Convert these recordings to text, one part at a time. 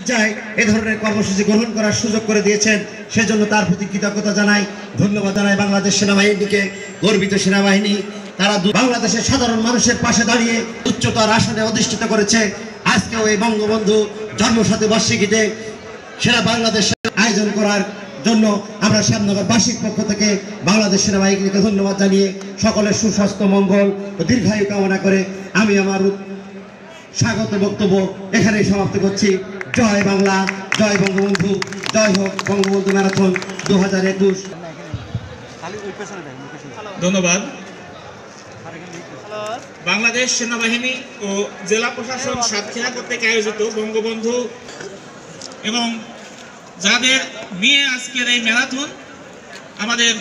চাই এই ধরনের কর্মসূচি গ্রহণ করার সুযোগ করে দিয়েছেন, সেজন্য তার প্রতি কৃতজ্ঞতা জানাই, ধন্যবাদ জানাই বাংলাদেশ সেনাবাহিনীকে। গর্বিত সেনাবাহিনী, তারা বাংলাদেশের সাধারণ মানুষের পাশে দাঁড়িয়ে উচ্চতর আসনে অধিষ্ঠিত করেছে। আজকেও এই বঙ্গবন্ধু জন্মশতবার্ষিকীতে সেনা বাংলাদেশের আয়োজন করার জন্য আমরা শ্যামনগর বার্ষিক পক্ষ থেকে বাংলাদেশ সেনাবাহিনীকে ধন্যবাদ জানিয়ে সকলের সুস্বাস্থ্য, মঙ্গল ও দীর্ঘায়ু কামনা করে আমি আমার স্বাগত বক্তব্য এখানেই সমাপ্ত করছি। জয় বাংলা, জয় বঙ্গবন্ধু, জয় হোক বঙ্গবন্ধু ম্যারাথন 2021। ধন্যবাদ। বাংলাদেশ সেনাবাহিনী ও জেলা প্রশাসন সাতক্ষীরা কর্তৃক আয়োজিত বঙ্গবন্ধু এবং যাদের নিয়ে আজকের এই ম্যারাথন, আমাদের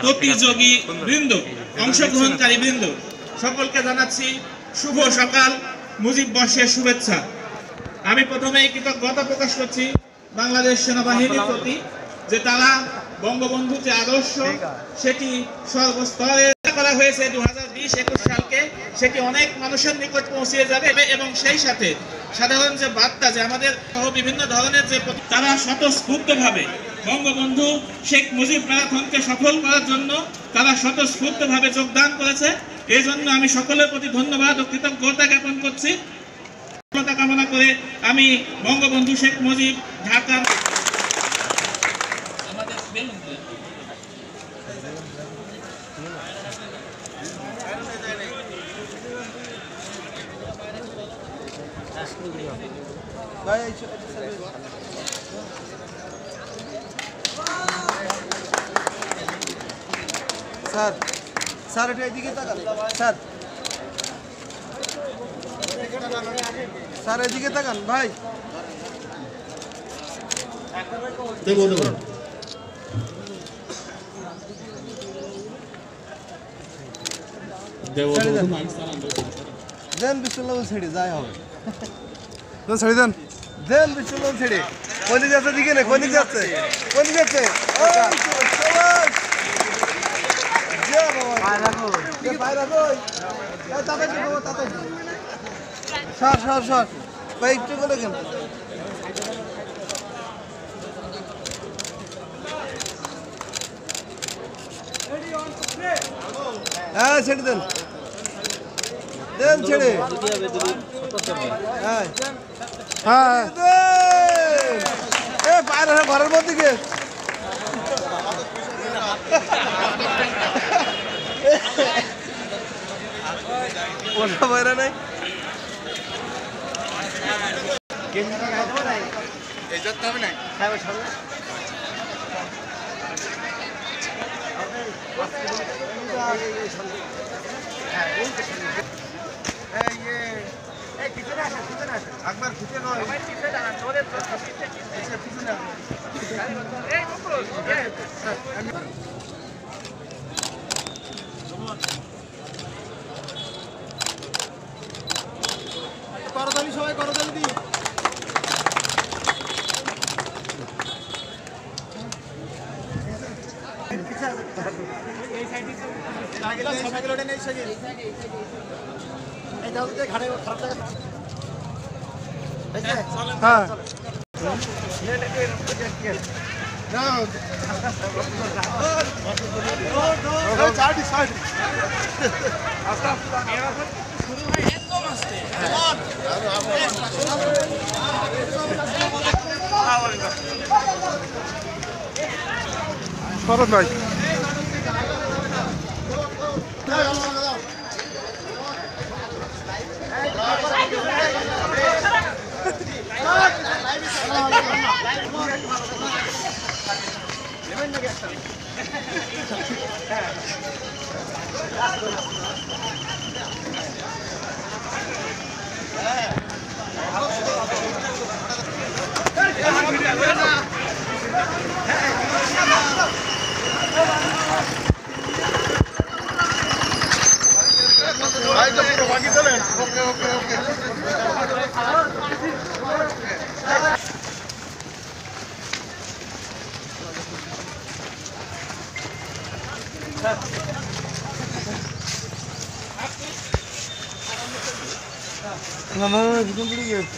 প্রতিযোগী বৃন্দ, অংশগ্রহণকারী বৃন্দ, সকলকে জানাচ্ছি শুভ সকাল, মুজিব বর্ষের শুভেচ্ছা। আমি প্রথমেই কৃতজ্ঞতা প্রকাশ করছি বাংলাদেশ সেনাবাহিনীর প্রতি, যে তারা বঙ্গবন্ধু যে আদর্শ সেটি সর্বস্তরে করা হয়েছে 2020-21 সালকে, সেটি অনেক মানুষের নিকট পৌঁছে যাবে এবং সেই সাথে সাধারণ যে বার্তা, যে আমাদের সহ বিভিন্ন ধরনের যে তারা স্বতঃস্ফূর্তভাবে বঙ্গবন্ধু শেখ মুজিব ম্যারাথনকে সফল করার জন্য তারা স্বতঃস্ফূর্তভাবে যোগদান করেছে। এই জন্য আমি সকলের প্রতি ধন্যবাদ ও কৃতজ্ঞতা জ্ঞাপন করছি। কামনা করে আমি বঙ্গবন্ধু শেখ মুজিব ঢাকা স্যার স্যার এটা এদিকে তাকান, স্যার স্যার এদিকে তাকান ভাই। দেন বিশ্বলোক ছেড়ে যাই হবে, ছেড়ে দেন, দেন বিশ্বলোক ছেড়ে। কোন দিকে যাচ্ছে? দিকে না, কোন দিকে যাচ্ছে? কোন দিকে যাচ্ছে? সর সর সর ভাই, একটু করে কেন? হ্যাঁ ছেড়ে দেন, দেন ছেড়ে। হ্যাঁ হ্যাঁ, বাইরে ঘরের মধ্যে গিয়ে ওটা বাইরে নাই। একবার খুঁজে নয় করতালি, সবাই করতালি দিই। হ্যাঁ শরৎ ভাই, না না না, কোন দিকে গেছে?